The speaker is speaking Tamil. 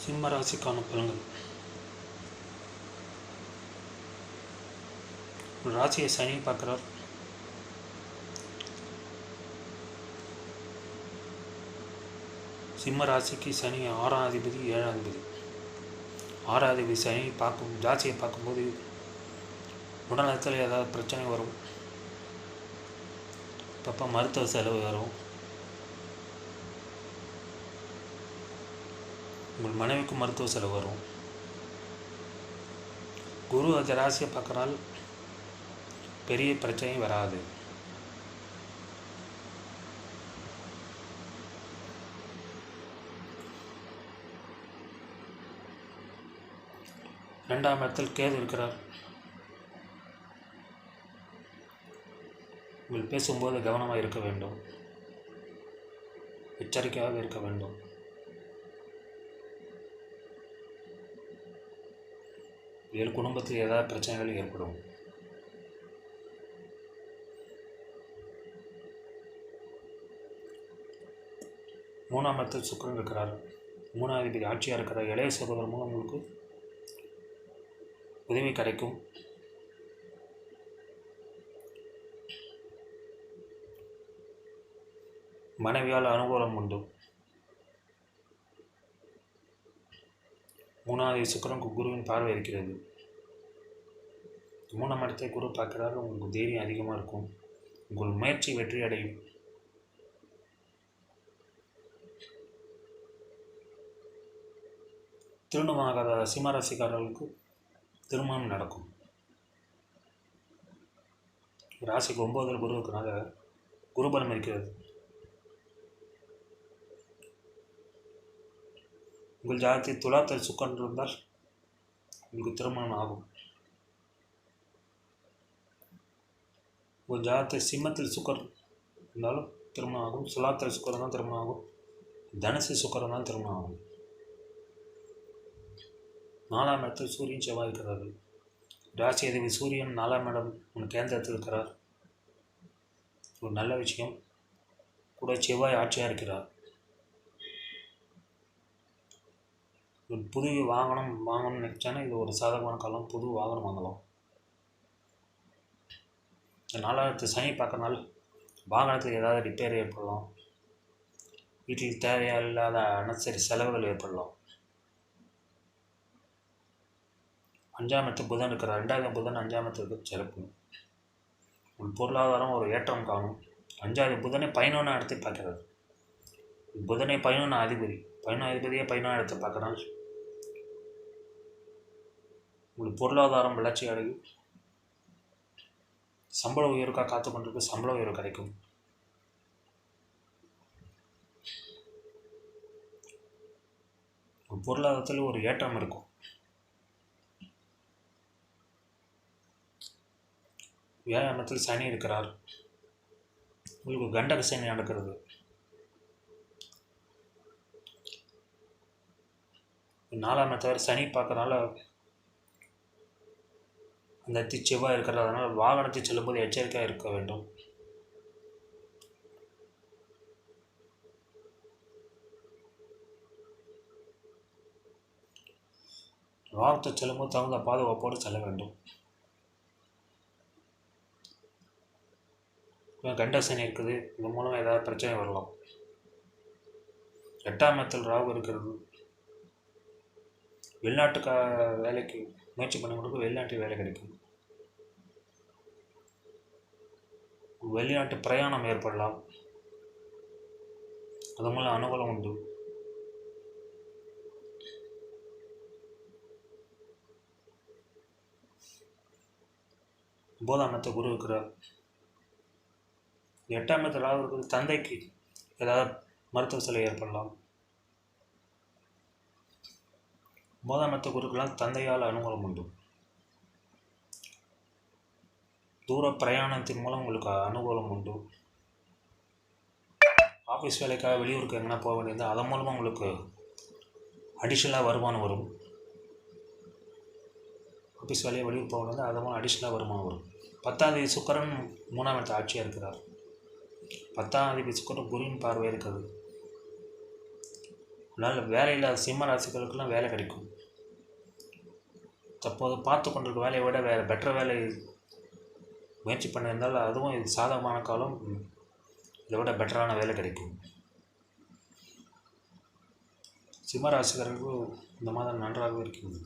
சிம்ம ராசிக்கான பலன்கள். ராசியை சனி பார்க்குறார். சிம்ம ராசிக்கு சனி 6ஆம் அதிபதி 7ஆம் அதிபதி. 6ஆம் அதிபதி சனி ராசியை பார்க்கும்போது உடல்நலத்தில் ஏதாவது பிரச்சனை வரும், அப்பப்போ மருத்துவ செலவு வரும், உங்கள் மனைவிக்கு மருத்துவ செலவு வரும். குரு அந்த ராசியை பார்க்குறால் பெரிய பிரச்சனை வராது. இரண்டாம் இடத்தில் கேது இருக்கிறார். உங்கள் பேசும்போது கவனமாக இருக்க வேண்டும், எச்சரிக்கையாக இருக்க வேண்டும். இதில் குடும்பத்தில் ஏதாவது பிரச்சனைகள் ஏற்படும். மூணாம் இடத்தில் சுக்கிரன் இருக்கிறார். 3ஆம் அதிபதி ஆட்சியாக இருக்கிறார். இளைய சகோதரர் மூலம் உங்களுக்கு உதவி கிடைக்கும். மனைவியால் அனுகூலம் உண்டு. 3ஆவது சுக்கிரனுக்கு குருவின் பார்வை இருக்கிறது. 3ஆம் இடத்தை குரு பார்க்கிறாரு. உங்களுக்கு தைரியம் அதிகமாக இருக்கும். உங்கள் முயற்சி வெற்றி அடையும். திருமணமாகாத சிம்மராசிக்காரர்களுக்கு திருமணம் நடக்கும். ராசிக்கு 9 குரு இருக்கிறனால குருபலம் இருக்கிறது. உங்கள் ஜாதகத்தில் துலாத்தில் சுக்கரன் இருந்தால் உங்களுக்கு திருமணம் ஆகும். உங்கள் ஜாதகத்தில் சிம்மத்தில் சுக்கரன் இருந்தாலும் திருமணம் ஆகும். துலாத்தில் சுக்கரன் தான் திருமணம் ஆகும். தனுசு சுக்கரன் தான் திருமணம் ஆகும். 4ஆம் இடத்தில் சூரியன் செவ்வாய் இருக்கிறார்கள். ராசி அதிபதி சூரியன் 4ஆம் இடம் உங்கள் கேந்திரத்தில் இருக்கிறார். ஒரு நல்ல விஷயம். கூட செவ்வாய் ஆட்சியாக இருக்கிறார். புது வாங்கணும்னு நினச்சானே இது ஒரு சாதகமான காலம். புது வாகனம் வாங்கலாம். 4ஆம் இடத்து சனி பார்க்கறனால வாகனத்தில் ஏதாவது ரிப்பேர் ஏற்படலாம். வீட்டில் தேவையில்லாத அனசரி செலவுகள் ஏற்படலாம். 5ஆம் இடத்து புதன் இருக்கிறார். 2ஆவது புதன் 5ஆம் இடத்துக்கு சிறப்பு. உங்கள் பொருளாதாரம் ஒரு ஏற்றம் காணும். 5ஆவது புதனை 11ஆம் இடத்தை பார்க்கிறார். புதனை 11ஆம் அதிபதி. 11ஆம் அதிபதியே 11ஆம் இடத்தை பார்க்குறாங்க. உங்களுக்கு பொருளாதாரம் வளர்ச்சி அடையும். சம்பள உயர்வுக்காக காத்து கொண்டிருக்கு. சம்பள உயர்வு கிடைக்கும். பொருளாதாரத்தில் ஒரு ஏற்றம் இருக்கும். 7ஆம் இடத்தில் சனி இருக்கிறார். உங்களுக்கு கண்டக சனி நடக்கிறது. 4ஆம் இடத்தை சனி பார்க்கறனால அந்த செவ்வாய் இருக்கிறதுனால வாகனத்தை செல்லும்போது எச்சரிக்கையாக இருக்க வேண்டும். வாகனத்தை செல்லும்போது தகுந்த பாதுகாப்போடு செல்ல வேண்டும். கண்ட சனி இருக்குது. இது மூலம் ஏதாவது பிரச்சனை வரலாம். 8ஆம் இடத்தில் ராகு இருக்கிறது. வெளிநாட்டுக்கு வேலைக்கு முயற்சி பண்ணவங்களுக்கு வெளிநாட்டு வேலை கிடைக்கும். வெளிநாட்டு பிரயாணம் ஏற்படலாம். அது மூலம் அனுகூலம் உண்டு. ஒன்பதாம் இடத்தை குரு இருக்கிறார். 8ஆம் இடத்தில் ராகு இருக்கிறது. தந்தைக்கு ஏதாவது மருத்துவ செலவு ஏற்படலாம். 9ஆம் இடத்தை குருக்கெல்லாம் தந்தையால் அனுகூலம் உண்டு. தூர பிரயாணத்தின் மூலம் உங்களுக்கு அனுகூலம் உண்டு. ஆஃபீஸ் வேலைக்காக வெளியூருக்கு எங்கன்னா போக வேண்டியது, அதன் மூலமாக உங்களுக்கு அடிஷ்னலாக வருமானம் வரும். ஆஃபீஸ் வேலையை வெளியூர் போக வேண்டியது, அதன் மூலம் அடிஷ்னலாக வருமானம் வரும். 10ஆம் தேதி சுக்கிரன் 3ஆம் இடத்தை ஆட்சியாக இருக்கிறார். 10ஆம் அதிபதி சுக்கிரன் குருவின் பார்வை இருக்கிறது. அதனால் வேலை இல்லாத சிம்ம ராசிகளுக்கெல்லாம் வேலை கிடைக்கும். தற்போது பார்த்து கொண்டிருக்க வேலையை விட வேறு பெட்டர் வேலை முயற்சி பண்ணியிருந்தால் அதுவும் இது சாதகமான காலம். இதை விட பெட்டரான வேலை கிடைக்கும். சிம்ம ராசிக்காரர்களுக்கு இந்த மாதம் நன்றாகவே இருக்கிறது.